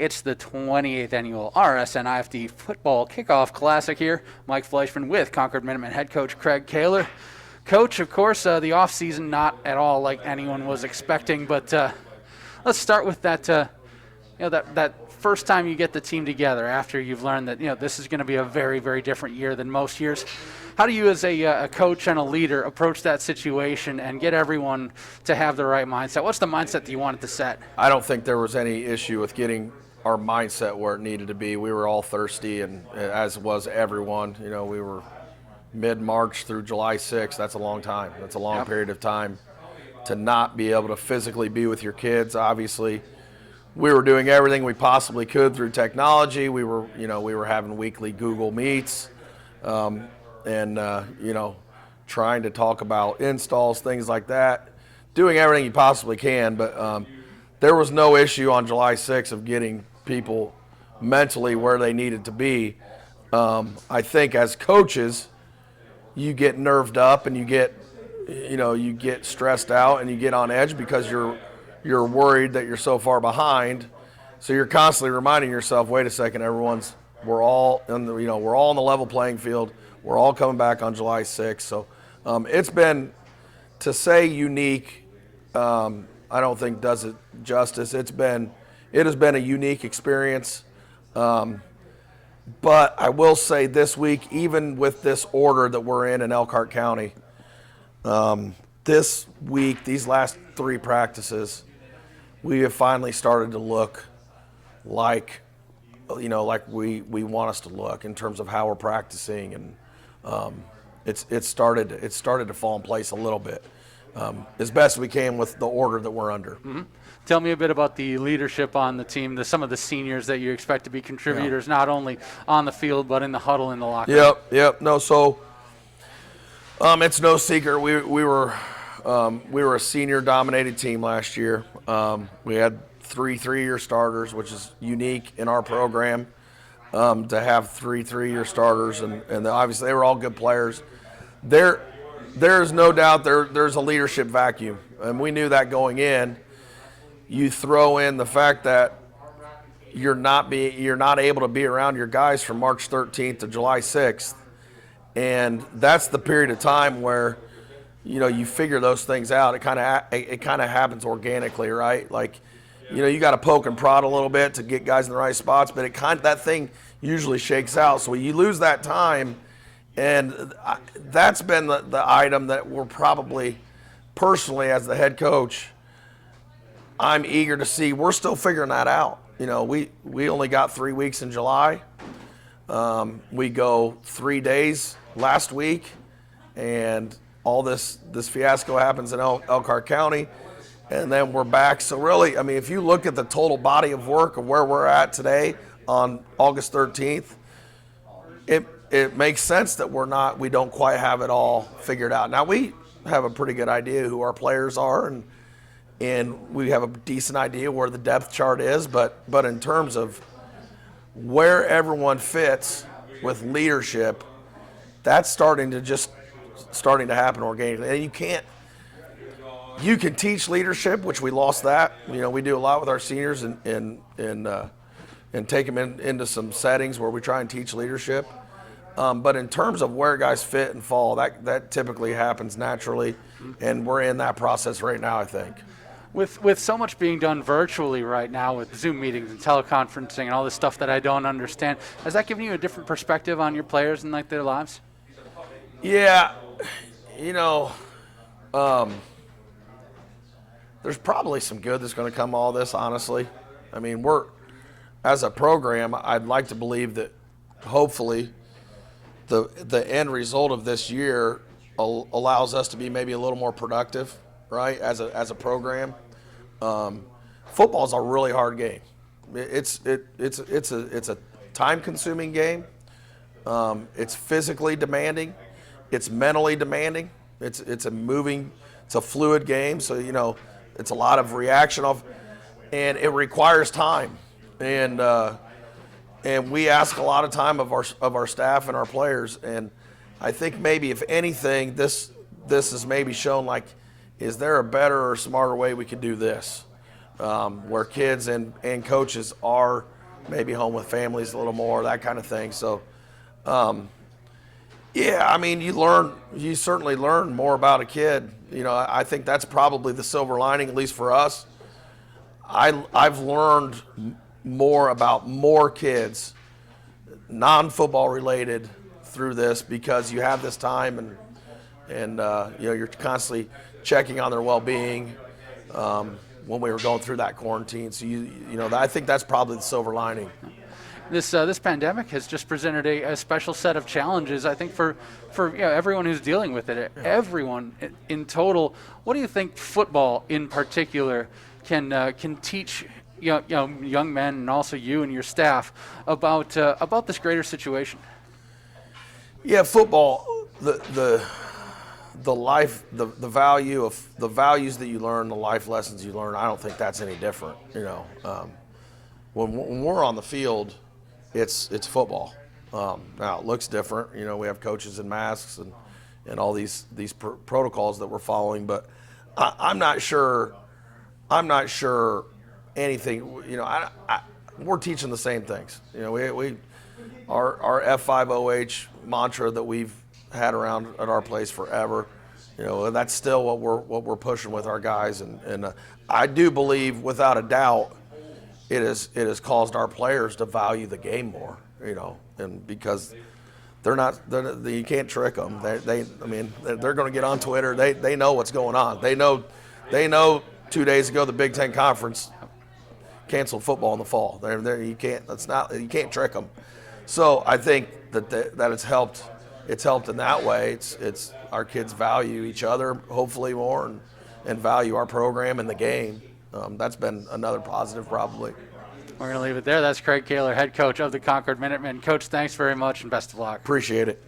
It's the 28th annual RRSN IFD Football Kickoff Classic here. Mike Fleischman with Concord Minutemen head coach Craig Koehler. Coach, of course, the offseason not at all like anyone was expecting, but let's start with that, that first time you get the team together after you've learned that, this is going to be a very, very different year than most years. How do you as a coach and a leader approach that situation and get everyone to have the right mindset? What's the mindset that you wanted to set? I don't think there was any issue with getting our mindset where it needed to be. We were all thirsty, and as was everyone. We were mid-March through July 6th. That's a long time. That's a long period of time to not be able to physically be with your kids. Obviously, we were doing everything we possibly could through technology. We were having weekly Google Meets, and trying to talk about installs, things like that, doing everything you possibly can. But there was no issue on July 6th of getting people mentally where they needed to be. I think as coaches, you get nerved up and you get stressed out and you get on edge because you're worried that you're so far behind. So you're constantly reminding yourself, wait a second, we're all on the level playing field. We're all coming back on July 6th. So it's been, to say unique, I don't think does it justice. It has been a unique experience. But I will say this week, even with this order that we're in Elkhart County, this week, these last 3 practices, we have finally started to look like we want us to look in terms of how we're practicing, and it's started to fall in place a little bit, as best we can with the order that we're under. Mm-hmm. Tell me a bit about the leadership on the team, some of the seniors that you expect to be contributors, not only on the field but in the huddle in the locker room. Yep. No, so it's no secret we were a senior-dominated team last year. We had 3 3-year starters, which is unique in our program, to have 3 3-year starters, and obviously they were all good players. There's no doubt there's a leadership vacuum, and we knew that going in. You throw in the fact that you're not able to be around your guys from March 13th to July 6th, and that's the period of time where you figure those things out. It kind of happens organically, right? Like, you got to poke and prod a little bit to get guys in the right spots, but that thing usually shakes out. So you lose that time, and that's been the item that we're probably, personally as the head coach, I'm eager to see. We're still figuring that out. We only got 3 weeks in July. We go 3 days last week, and all this fiasco happens in Elkhart County, and then we're back. So really, if you look at the total body of work of where we're at today on August 13th, it makes sense that we don't quite have it all figured out. Now, we have a pretty good idea who our players are, and we have a decent idea where the depth chart is, but in terms of where everyone fits with leadership, that's starting to happen organically. And you can teach leadership, which we lost that. We do a lot with our seniors and take them into some settings where we try and teach leadership. But in terms of where guys fit and fall, that typically happens naturally, and we're in that process right now, I think. With so much being done virtually right now with Zoom meetings and teleconferencing and all this stuff that I don't understand, has that given you a different perspective on your players and their lives? Yeah, there's probably some good that's going to come all this, honestly. We're, as a program, I'd like to believe that hopefully the end result of this year allows us to be maybe a little more productive, right, as a program. Football's a really hard game. It's a time-consuming game. It's physically demanding. It's mentally demanding. It's a fluid game. So it's a lot of reaction and it requires time. And we ask a lot of time of our staff and our players. And I think maybe if anything, this is maybe shown like, is there a better or smarter way we could do this? where kids and coaches are maybe home with families a little more, that kind of thing. So, yeah, I mean, you certainly learn more about a kid. You know, I think that's probably the silver lining, at least for us. I've learned more about more kids, non-football related, through this, because you have this time and you know, you're constantly checking on their well-being when we were going through that quarantine. So you know, I think that's probably the silver lining. This pandemic has just presented a special set of challenges, I think, for you know, everyone who's dealing with it. Everyone in total. What do you think football in particular can teach young men, and also you and your staff, about this greater situation? Yeah, football, the values that you learn, the life lessons you learn, I don't think that's any different. You know, when we're on the field, it's football. Now it looks different. You know, we have coaches in masks and all these protocols that we're following, but I'm not sure anything. You know, we're teaching the same things. You know, our F5OH mantra that we've had around at our place forever. You know, that's still what we're pushing with our guys, and I do believe, without a doubt, it has caused our players to value the game more. You know, and because you can't trick them. I mean, they're going to get on Twitter. They know what's going on. They know 2 days ago the Big Ten Conference canceled football in the fall. You can't trick them. So I think that it's helped. It's helped in that way. It's our kids value each other, hopefully more, and value our program and the game. That's been another positive, probably. We're going to leave it there. That's Craig Koehler, head coach of the Concord Minutemen. Coach, thanks very much and best of luck. Appreciate it.